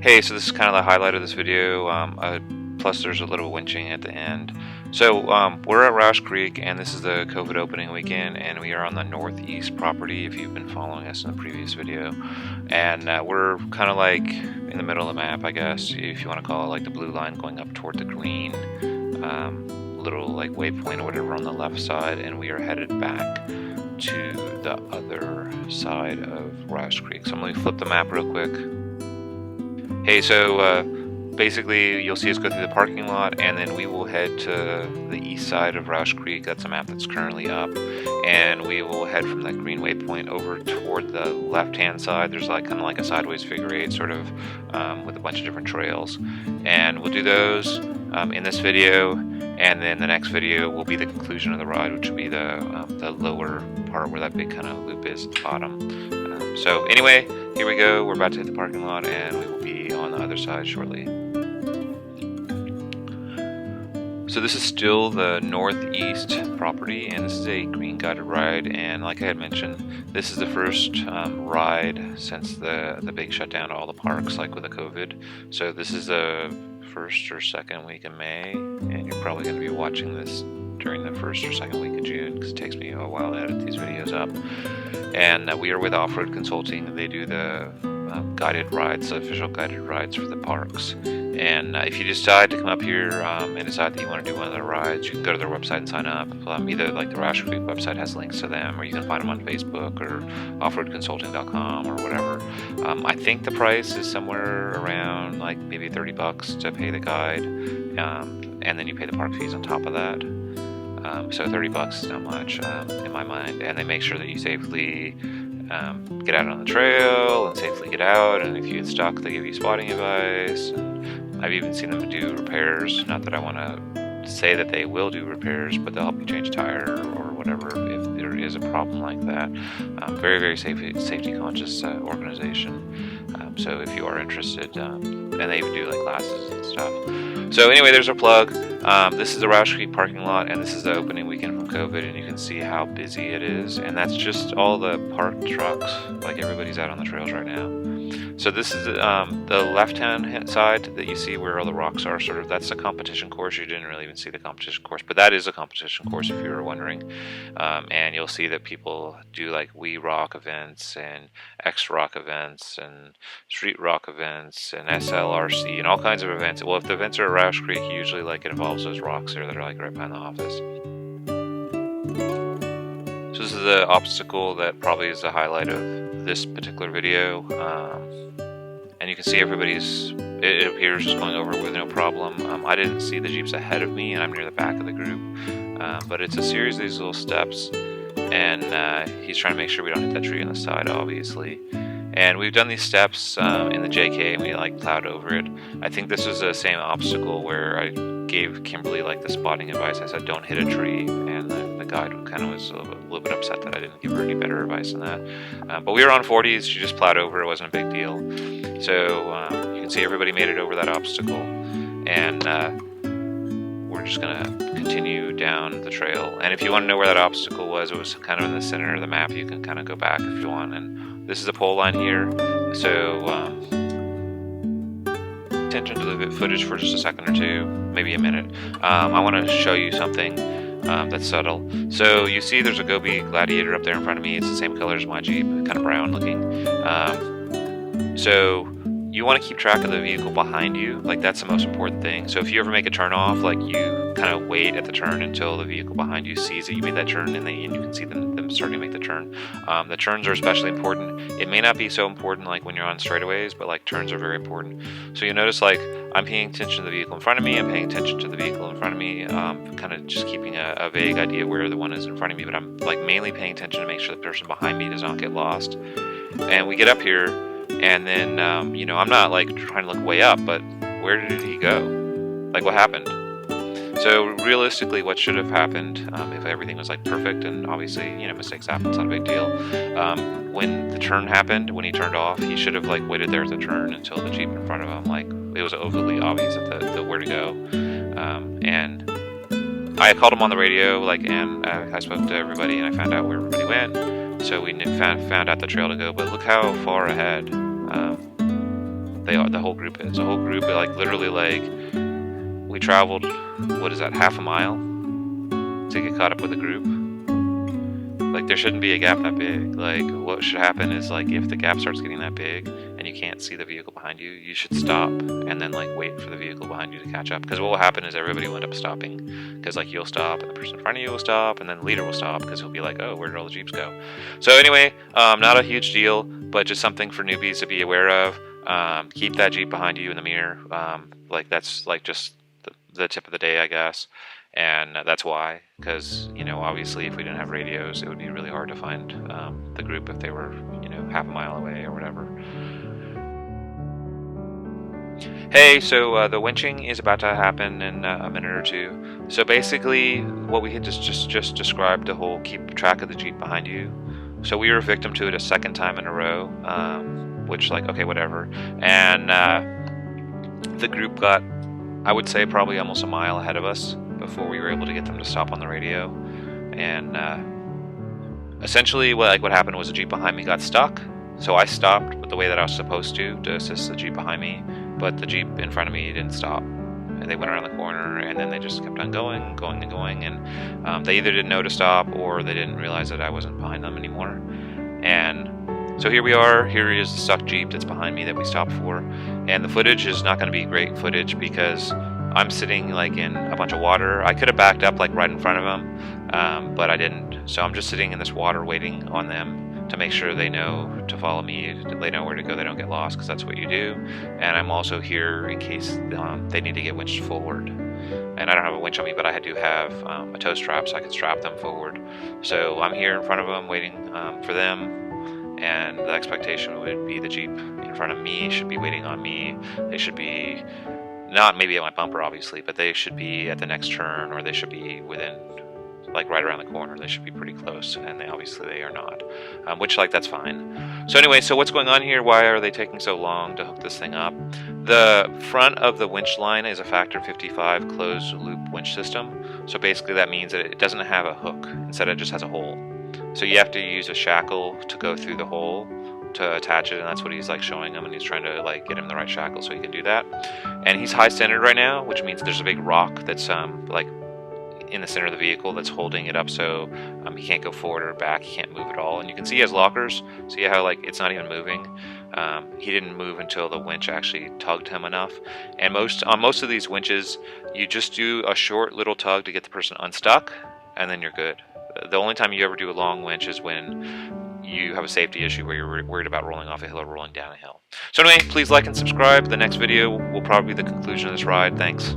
Hey, so this is kind of the highlight of this video, plus there's a little winching at the end. So we're at Rausch Creek, and this is the COVID opening weekend, and we are on the northeast property if you've been following us in the previous video. And we're kind of like in the middle of the map, I guess, if you want to call it, like the blue line going up toward the green little like waypoint or whatever on the left side, and we are headed back to the other side of Rausch Creek. So I'm going to flip the map real quick. Hey, so basically you'll see us go through the parking lot, and then we will head to the east side of Rausch Creek. That's a map that's currently up, and we will head from that green waypoint over toward the left-hand side. There's like kind of like a sideways figure eight sort of with a bunch of different trails, and we'll do those in this video, and then the next video will be the conclusion of the ride, which will be the lower part where that big kind of loop is at the bottom. So anyway, here we go. We're about to hit the parking lot, and we will be on the other side shortly. So this is still the northeast property, and this is a green guided ride, and like I had mentioned, this is the first ride since the big shutdown of all the parks, like with the COVID. So this is the first or second week in May, and you're probably going to be watching this during the first or second week of June, because it takes me a while to edit these videos up. And we are with Offroad-Consulting. They do the guided rides, the official guided rides for the parks. And if you decide to come up here and decide that you want to do one of their rides, you can go to their website and sign up. Either like the Rausch Creek website has links to them, or you can find them on Facebook or offroad-consulting.com or whatever. I think the price is somewhere around like maybe $30 to pay the guide, and then you pay the park fees on top of that. So $30 is not much in my mind, and they make sure that you safely get out on the trail and safely get out, and if you get stuck they give you spotting advice. And I've even seen them do repairs. Not that I want to say that they will do repairs, but they'll help you change a tire or whatever if there is a problem like that. Very, very safety conscious organization. So if you are interested, and they even do like classes and stuff. So anyway, there's our plug. This is the Rausch Creek parking lot, and this is the opening weekend from COVID, and you can see how busy it is. And that's just all the parked trucks, like everybody's out on the trails right now. So this is the left-hand side that you see where all the rocks are, sort of, that's the competition course. You didn't really even see the competition course, but that is a competition course if you were wondering. And you'll see that people do like We Rock events and X Rock events and Street Rock events and SLRC and all kinds of events. Well, if the events are at Rausch Creek, usually like it involves those rocks there that are like right behind the office. So this is the obstacle that probably is the highlight of this particular video. And you can see everybody's, it appears, just going over with no problem. I didn't see the Jeeps ahead of me, and I'm near the back of the group. But it's a series of these little steps, and he's trying to make sure we don't hit that tree on the side, obviously. And we've done these steps in the JK, and we like plowed over it. I think this was the same obstacle where I gave Kimberly like the spotting advice. I said don't hit a tree, and the guide kind of was a little bit upset that I didn't give her any better advice than that. But we were on 40s. She just plowed over. It wasn't a big deal. So you can see everybody made it over that obstacle, and we're just gonna continue down the trail. And if you want to know where that obstacle was, it was kind of in the center of the map. You can kind of go back if you want. And this is the pole line here. So attention to the footage for just a second or two, maybe a minute. I want to show you something that's subtle. So you see there's a Gobi Gladiator up there in front of me. It's the same color as my Jeep, kind of brown looking. So you want to keep track of the vehicle behind you. Like, that's the most important thing. So if you ever make a turn off, like, you kind of wait at the turn until the vehicle behind you sees that you made that turn, and you can see them starting to make the turn. The turns are especially important. It may not be so important like when you're on straightaways, but like turns are very important. So you notice like I'm paying attention to the vehicle in front of me, I'm paying attention to the vehicle in front of me, kind of just keeping a vague idea where the one is in front of me, but I'm like mainly paying attention to make sure the person behind me does not get lost. And we get up here, and then you know, I'm not like trying to look way up, but where did he go? Like, what happened? So realistically, what should have happened if everything was like perfect, and obviously, you know, mistakes happen, it's not a big deal. When the turn happened, when he turned off, he should have like waited there at the turn until the Jeep in front of him, like, it was overly obvious at the where to go. And I called him on the radio, like, and I spoke to everybody, and I found out where everybody went. So we found out the trail to go, but look how far ahead The whole group is. The whole group, like literally, like we traveled, what is that, half a mile to get caught up with the group. Like there shouldn't be a gap that big. Like what should happen is like if the gap starts getting that big and you can't see the vehicle behind you, you should stop and then like wait for the vehicle behind you to catch up. Because what will happen is everybody will end up stopping. Because like you'll stop and the person in front of you will stop and then the leader will stop because he'll be like, oh, where did all the Jeeps go? So anyway, not a huge deal, but just something for newbies to be aware of. Keep that Jeep behind you in the mirror. Like that's like just the tip of the day, I guess. And that's why, because, you know, obviously if we didn't have radios, it would be really hard to find the group if they were, you know, half a mile away or whatever. Hey, so the winching is about to happen in a minute or two. So basically, what we had just described, the whole keep track of the Jeep behind you. So we were a victim to it a second time in a row, which, like, okay, whatever. And the group got, I would say, probably almost a mile ahead of us before we were able to get them to stop on the radio. And essentially what happened was the Jeep behind me got stuck, so I stopped with the way that I was supposed to assist the Jeep behind me, but the Jeep in front of me didn't stop, and they went around the corner and then they just kept on going, and they either didn't know to stop or they didn't realize that I wasn't behind them anymore. And so here we are. Here is the stuck Jeep that's behind me that we stopped for, and the footage is not going to be great footage because I'm sitting like in a bunch of water. I could have backed up like right in front of them, but I didn't. So I'm just sitting in this water waiting on them to make sure they know to follow me, they know where to go, they don't get lost, because that's what you do. And I'm also here in case they need to get winched forward. And I don't have a winch on me, but I do have a tow strap, so I can strap them forward. So I'm here in front of them waiting for them. And the expectation would be the Jeep in front of me should be waiting on me. They should be not maybe at my bumper, obviously, but they should be at the next turn, or they should be within, like right around the corner. They should be pretty close, and they are not, which, like, that's fine. So anyway, so what's going on here? Why are they taking so long to hook this thing up? The front of the winch line is a factor 55 closed loop winch system. So basically that means that it doesn't have a hook. Instead, it just has a hole. So you have to use a shackle to go through the hole to attach it, and that's what he's like showing him, and he's trying to like get him the right shackle so he can do that. And he's high centered right now, which means there's a big rock that's like in the center of the vehicle that's holding it up, so he can't go forward or back, he can't move at all. And you can see he has lockers. See how like it's not even moving? He didn't move until the winch actually tugged him enough. And on most of these winches, you just do a short little tug to get the person unstuck, and then you're good. The only time you ever do a long winch is when you have a safety issue where you're worried about rolling off a hill or rolling down a hill. So anyway, please like and subscribe. The next video will probably be the conclusion of this ride. Thanks.